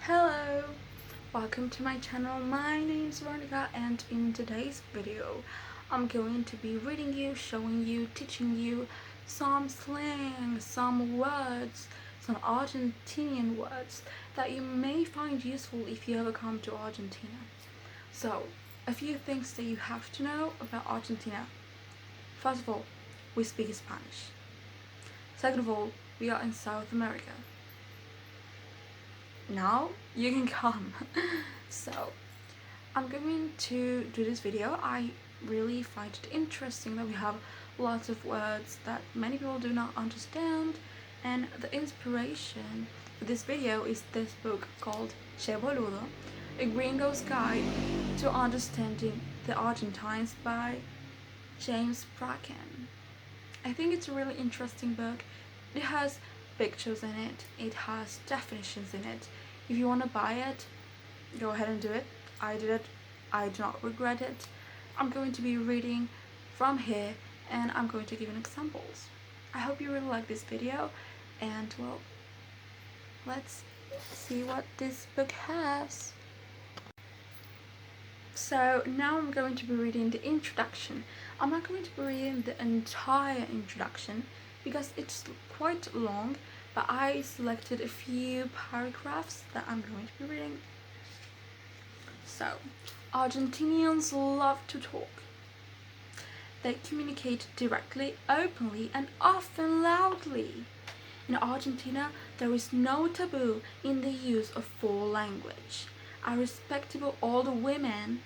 Hello! Welcome to my channel. My name is Veronica, and in today's video I'm going to be reading you, showing you, teaching you some slang, some words, some Argentinian words that you may find useful if you ever come to Argentina. So, a few things that you have to know about Argentina. First of all, we speak Spanish. Second of all, we are in South America. Now you can come. So I'm going to do this video. I really find it interesting that we have lots of words that many people do not understand, and the inspiration for this video is this book called Che Boludo, a gringo's guide to understanding the Argentines by James Bracken. I think it's a really interesting book. It has pictures in it, it has definitions in it. If you want to buy it, go ahead and do it. I did it, I do not regret it. I'm going to be reading from here and I'm going to give you examples. I hope you really like this video, and well, let's see what this book has. So now I'm going to be reading the introduction. I'm not going to be reading the entire introduction because it's quite long, but I selected a few paragraphs that I'm going to be reading. So, Argentinians love to talk. They communicate directly, openly, and often loudly. In Argentina, there is no taboo in the use of foul language. A respectable old woman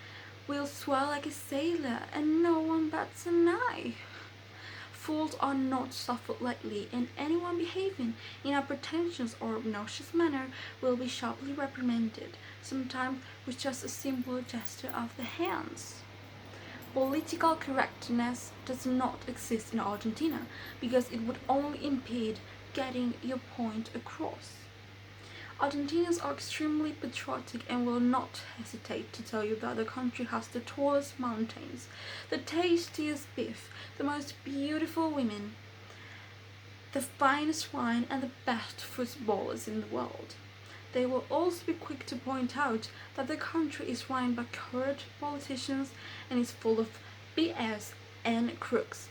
will swear like a sailor, and no one bats an eye. Fools are not suffered lightly, and anyone behaving in a pretentious or obnoxious manner will be sharply reprimanded, sometimes with just a simple gesture of the hands. Political correctness does not exist in Argentina because it would only impede getting your point across. Argentinians are extremely patriotic and will not hesitate to tell you that the country has the tallest mountains, the tastiest beef, the most beautiful women, the finest wine, and the best footballers in the world. They will also be quick to point out that the country is run by corrupt politicians and is full of BS and crooks.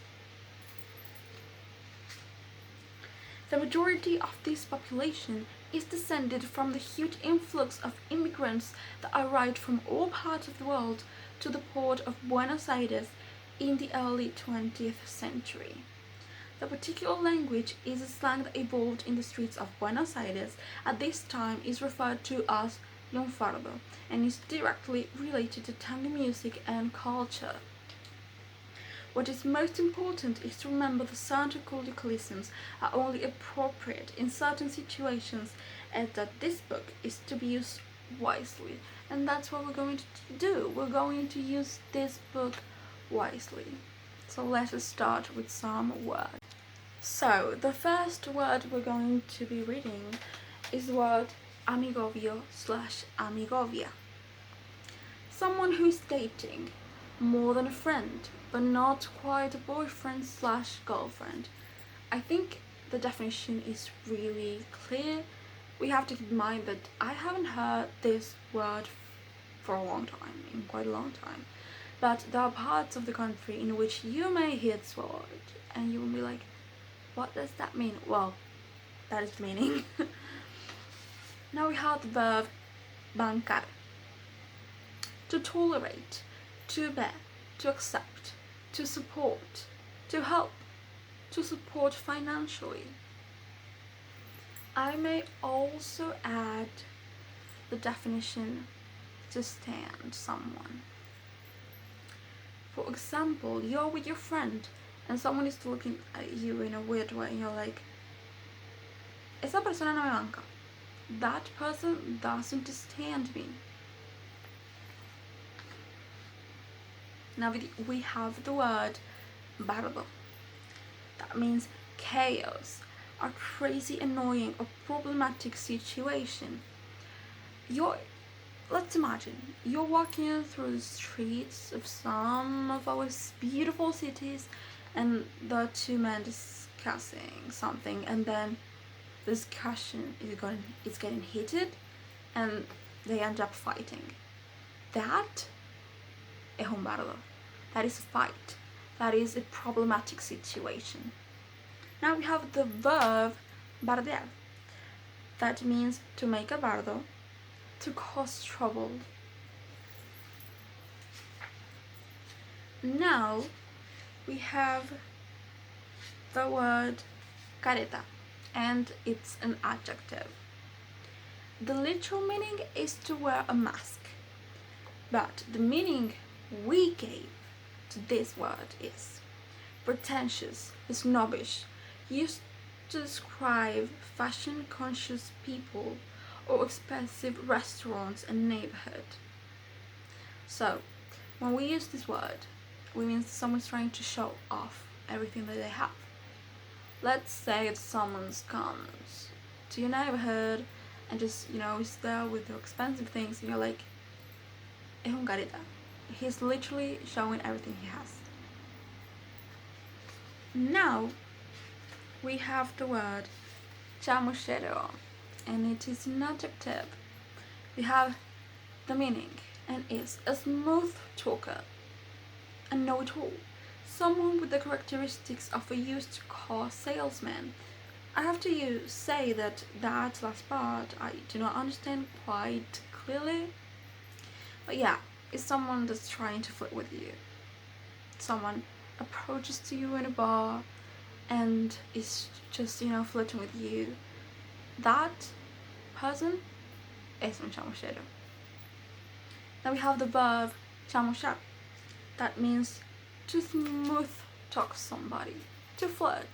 The majority of this population is descended from the huge influx of immigrants that arrived from all parts of the world to the port of Buenos Aires in the early 20th century. The particular language is a slang that evolved in the streets of Buenos Aires. At this time is referred to as Lunfardo and is directly related to tango music and culture. What is most important is to remember that certain colloquialisms are only appropriate in certain situations, and that this book is to be used wisely. And that's what we're going to do. We're going to use this book wisely. So let us start with some words. So the first word we're going to be reading is the word amigovio/amigovia. Someone who's dating, more than a friend, but not quite a boyfriend/girlfriend. I think the definition is really clear. We have to keep in mind that I haven't heard this word for a long time, in quite a long time. But there are parts of the country in which you may hear this word and you will be like, what does that mean? Well, that is the meaning. Now we have the verb bancar. To tolerate, to bear, to accept, to support, to help, to support financially. I may also add the definition to stand someone. For example, you're with your friend and someone is looking at you in a weird way and you're like, esa persona no me banca. That person doesn't stand me. Now we have the word bardo. That means chaos, a crazy, annoying, or problematic situation. Let's imagine you're walking through the streets of some of our beautiful cities, and there are two men discussing something, and then the discussion is getting heated, and they end up fighting. That es un bardo. That is a fight. That is a problematic situation. Now we have the verb bardear. That means to make a bardo, to cause trouble. Now we have the word careta, and it's an adjective. The literal meaning is to wear a mask, but the meaning we gave to this word is pretentious, snobbish, used to describe fashion-conscious people or expensive restaurants and neighborhood. So, when we use this word, we mean someone's trying to show off everything that they have. Let's say that someone comes to your neighborhood and just, is there with the expensive things, and you're like, es un careta. He's literally showing everything he has. Now, we have the word chamuchero, and it is an adjective. We have the meaning, and is a smooth talker, a know-it-all, someone with the characteristics of a used car salesman. I have to say that last part I do not understand quite clearly, but yeah, it's someone that's trying to flirt with you. Someone approaches to you in a bar and is just, flirting with you. That person es un chamuchero. Now we have the verb chamuchar. That means to smooth talk somebody, to flirt.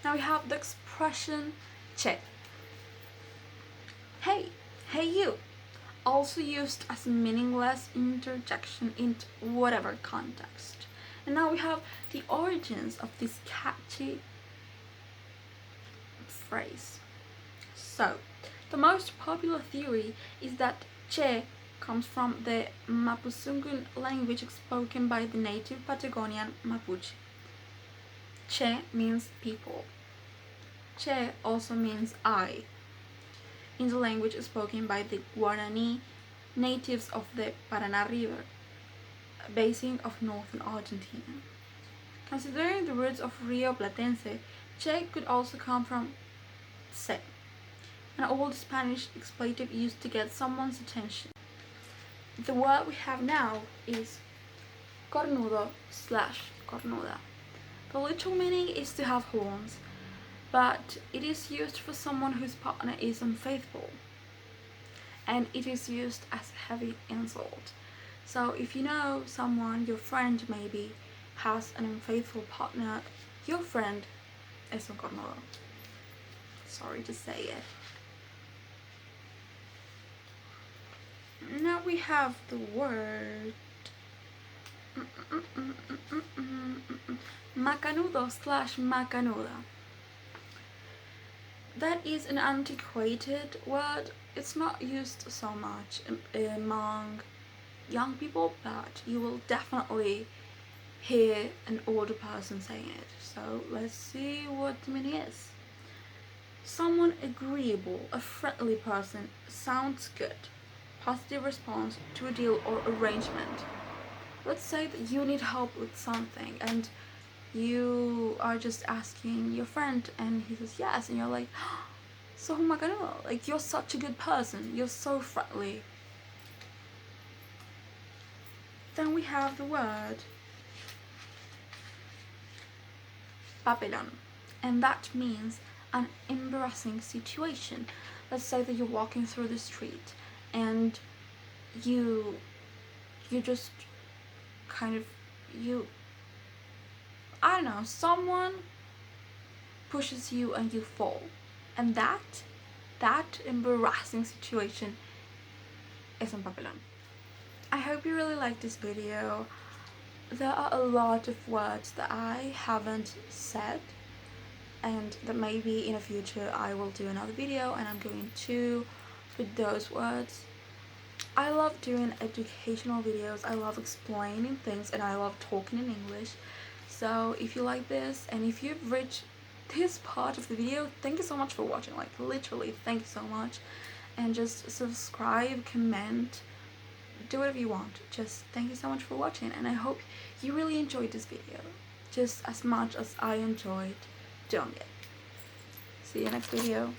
Now we have the expression che. Hey you. Also used as a meaningless interjection in whatever context. And now we have the origins of this catchy phrase. So, the most popular theory is that che comes from the Mapuzungun language spoken by the native Patagonian Mapuche. Che means people. Che also means I in the language spoken by the Guarani natives of the Paraná River, a basin of northern Argentina. Considering the roots of Rio Platense, che could also come from se, an old Spanish expletive used to get someone's attention. The word we have now is cornudo/cornuda. The literal meaning is to have horns, but it is used for someone whose partner is unfaithful, and it is used as a heavy insult. So if you know someone, your friend maybe, has an unfaithful partner, your friend es un cornudo. Sorry to say it. Now we have the word macanudo/macanuda. That is an antiquated word. It's not used so much among young people, but you will definitely hear an older person saying it. So let's see what the meaning is. Someone agreeable, a friendly person, sounds good. Positive response to a deal or arrangement. Let's say that you need help with something and you are just asking your friend and he says yes, and you're like, so oh my god, like, you're such a good person, you're so friendly. Then we have the word papelón, and that means an embarrassing situation. Let's say that you're walking through the street and you just kind of, I don't know, someone pushes you and you fall, and that embarrassing situation is un papelón. I hope you really liked this video. There are a lot of words that I haven't said, and that maybe in the future I will do another video and I'm going to put those words. I love doing educational videos, I love explaining things, and I love talking in English. So if you like this, and if you've reached this part of the video. Thank you so much for watching, like literally thank you so much. And just subscribe, comment, do whatever you want. Just thank you so much for watching, and I hope you really enjoyed this video just as much as I enjoyed doing it. See you next video.